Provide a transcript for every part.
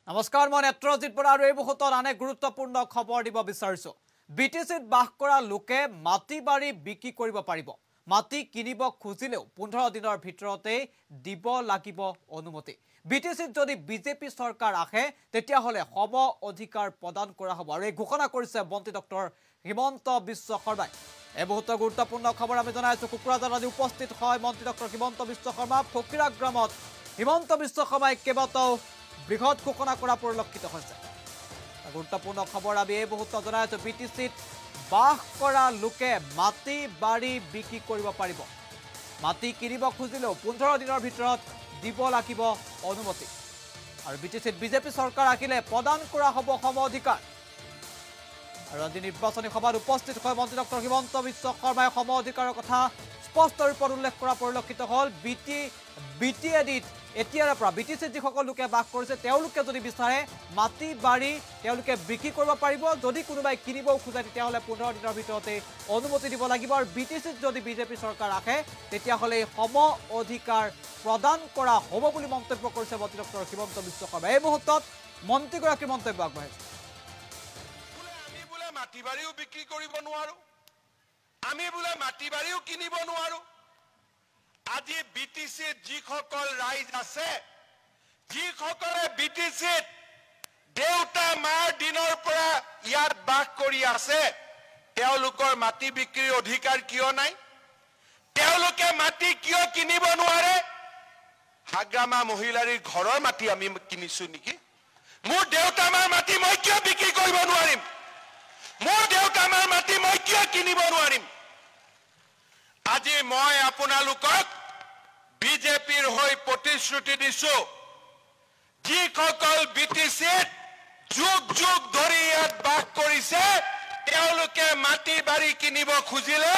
নমস্কাৰ মই নেত্ৰজিত বৰা আৰু এই মুহূৰ্তত আনে গুৰুত্বপূৰ্ণ খবৰ দিব বিচাৰিছো বিটিচিত বাস কৰা লোকে মাটি বাৰী বিক্ৰী কৰিব পাৰিব মাটি কিনিব খুজিলেও 15 দিনৰ ভিতৰতে দিব লাগিব অনুমতি বিটিচিত যদি বিজেপি চৰকাৰ আহে তেতিয়া হলে সম অধিকাৰ প্ৰদান কৰা হ'ব আৰু এই ঘোষণা কৰিছে মন্ত্ৰী ডক্টৰ হিমন্ত বিশ্ব শৰ্মাই এই মুহূৰ্তৰ গুৰুত্বপূৰ্ণ খবৰ আমি জনাইছো কুকুৰাজানত উপস্থিত হয় মন্ত্ৰী ডক্টৰ হিমন্ত বিশ্ব শৰ্মা ফকিৰা গ্ৰামত হিমন্ত বিশ্ব শৰ্মাই কেইবাটাও বৃহৎ ঘোষণা কৰা পৰিলক্ষিত হৈছে গুৰুত্বপূৰ্ণ খবৰ আমি এই মুহূৰ্তত জনাইছো বিটিচিত বাস কৰা লোকে মাটি বাৰী বিক্ৰী কৰিব পাৰিব মাটি কিনিব খুজিলেও 15 দিনৰ ভিতৰত দিব লাগিব অনুমতি আৰু বিটিচিত বিজেপি চৰকাৰ আহিলে প্ৰদান কৰা হ'ব সম অধিকাৰ আৰু আজি নিৰ্বাচনী সভাত উপস্থিত হয় মন্ত্ৰী ডক্টৰ হিমন্ত বিশ্ব শৰ্মাই সম অধিকাৰৰ কথা স্পষ্ট ৰূপত উল্লেখ কৰা পৰিলক্ষিত হ'ল বিটিএডিত এতিয়াৰ পৰা বিটিচিত যিসকল লোকে বাস কৰিছে তেওঁলোকে যদি বিচাৰে মাটি বাৰী তেওঁলোকে বিক্ৰী কৰিব পাৰিব যদি কোনোবাই কিনিব খোজে তেতিয়াহ'লে 15 দিনৰ ভিতৰতে অনুমতি দিব লাগিব আৰু বিটিচিত যদি বিজেপি চৰকাৰ আহে তেতিয়াহ'লে সম অধিকাৰ প্ৰদান কৰা হ'ব বুলি মন্তব্য কৰিছে মন্ত্ৰী ডক্টৰ হিমন্ত বিশ্ব শৰ্মা এই মুহূৰ্তত মন্ত্ৰীগৰাকীৰ মন্তব্য আগবঢ়াইছে আমি বোলে মাটি বাৰীও বিক্ৰী কৰিব নোৱাৰো আমি বোলে মাটি বাৰীও কিনিব নোৱাৰো আজি বিটিচিত যিসকল ৰাইজ আছে যিসকলে বিটিচিত দেউতা মাৰ দিনৰ পৰা ইয়াত বাস কৰি আছে তেওঁলোকৰ মাটি বিক্ৰীৰ অধিকাৰ কিয় নাই তেওঁলোকে মাটি কিয় কিনিব নোৱাৰে হাগ্ৰামা মহিলাৰ ঘৰৰ মাটি আমি কিনিছো নেকি মোৰ দেউতা মাৰ মাটি মই কিয় বিক্ৰী কৰিব নোৱাৰিম মোৰ দেউতা মাৰ মাটি মই কিয় কিনিব নোৱাৰিম আজি মই আপোনালোকক বিজেপিৰ হৈ প্ৰতিশ্ৰুতি দিছো যিসকল বিটিচিত যুগ যুগ ধৰি ইয়াত বাস কৰিছে তেওঁলোকে মাটি বাৰী কিনিব খুজিলে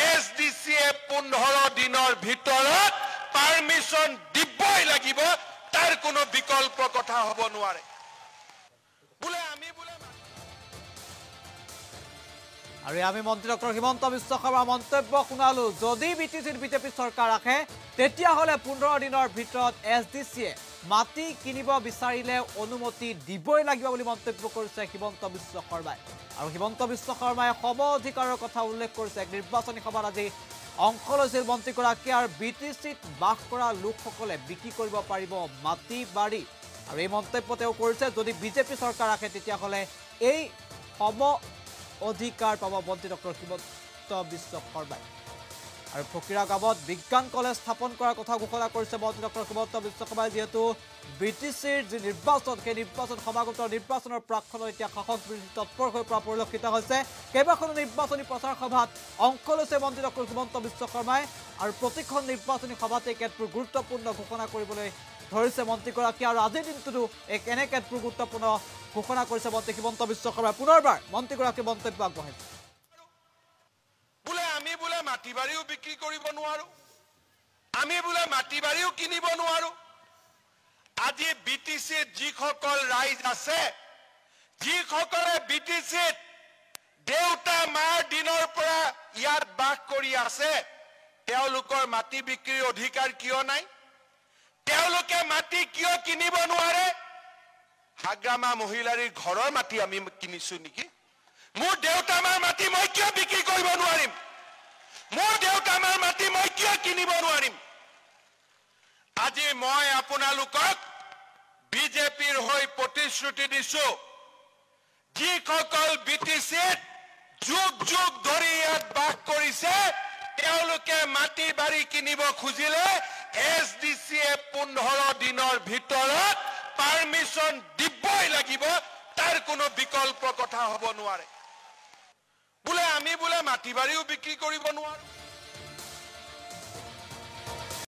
এছডিচিয়ে 15 দিনৰ ভিতৰত পাৰমিশন দিবই লাগিব তাৰ কোনো বিকল্প কথা হ'ব নোৱাৰে বোলে আমি বোলে আৰু আমি মন্ত্ৰী ডক্টৰ হিমন্ত বিশ্ব শৰ্মাৰ মন্তব্য শুনালো যদি বিটিচিত বিজেপি চৰকাৰ আহে তেতিয়াহ'লে 15 দিনৰ ভিতৰত এছডিচিয়ে মাটি কিনিব বিচাৰিলে অনুমতি দিবই লাগিব বুলি মন্তব্য কৰিছে হিমন্ত বিশ্ব শৰ্মাই আৰু হিমন্ত বিশ্ব শৰ্মাই সম অধিকাৰৰ কথা উল্লেখ কৰিছে এক নিৰ্বাচনী সভাত আজি অংশ লৈছিল মন্ত্ৰীগৰাকীয়ে আৰু বিটিচিত বাস কৰা লোকসকলে বিক্ৰী কৰিব পাৰিব মাটি বাৰী আৰু এই মন্তব্য তেওঁ কৰিছে যদি বিজেপি চৰকাৰ আহে তেতিয়াহ'লে এই সম অধিকাৰ পাব মন্ত্ৰী ডক্টৰ হিমন্ত বিশ্ব শৰ্মাই আৰু ফকিৰা গাঁৱত বিজ্ঞান কলেজ স্থাপন কৰাৰ কথা ঘোষণা কৰিছে মন্ত্ৰী ডক্টৰ হিমন্ত বিশ্ব শৰ্মাই যিহেতু বিটিচিৰ যি নিৰ্বাচন সেই নিৰ্বাচন সমাগত নিৰ্বাচনৰ প্ৰাক্ষণত এতিয়া শাসক বিৰোধী তৎপৰ হৈ পৰা পৰিলক্ষিত হৈছে কেইবাখনো নিৰ্বাচনী প্ৰচাৰ সভাত অংশ লৈছে মন্ত্ৰী ডক্টৰ হিমন্ত বিশ্ব শৰ্মাই আৰু প্ৰতিখন নিৰ্বাচনী সভাতে কেতবোৰ গুৰুত্বপূৰ্ণ ঘোষণা কৰিবলৈ ধৰিছে মন্ত্ৰীগৰাকী আৰু আজিৰ দিনটোতো এক এনে কেতবোৰ গুৰুত্বপূৰ্ণ ঘোষণা কৰিছে মন্ত্ৰী হিমন্ত বিশ্ব শৰ্মাই পুনৰবাৰ মন্ত্ৰীগৰাকীৰ মন্তব্য আগবঢ়াইছে বোলে আমি বোলে মাটি বাৰীও বিক্ৰী কৰিব নোৱাৰো আমি বোলে মাটি বাৰীও কিনিব নোৱাৰো আজি বিটিচিত যিসকল ৰাইজ আছে যিসকলে বিটিচিত দেউতা মাৰ দিনৰ পৰা ইয়াত বাস কৰি আছে তেওঁলোকৰ মাটি বিক্ৰীৰ অধিকাৰ কিয় নাই তেওঁলোকে মাটি কিয় কিনিব নোৱাৰে হাগ্ৰামা মহিলাৰ ঘৰৰ মাটি আমি কিনিছো নেকি মোৰ দেউতা মাৰ মাটি মই কিয় বিক্ৰী কৰিব নোৱাৰিম মোৰ দেউতা মাৰ মাটি মই কিয় কিনিব নোৱাৰিম আজি মই আপোনালোকক বিজেপিৰ হৈ প্ৰতিশ্ৰুতি দিছো যিসকল বিটিচিত যুগ যুগ ধৰি ইয়াত বাস কৰিছে তেওঁলোকে মাটি বাৰী কিনিব খুজিলে এছডিচিয়ে 15 দিনৰ ভিতৰত পাৰমিশন দিবই লাগিব তাৰ কোনো বিকল্প কথা হ'ব নোৱাৰে বোলে আমি বোলে মাটি বাৰীও বিক্ৰী কৰিব নোৱাৰো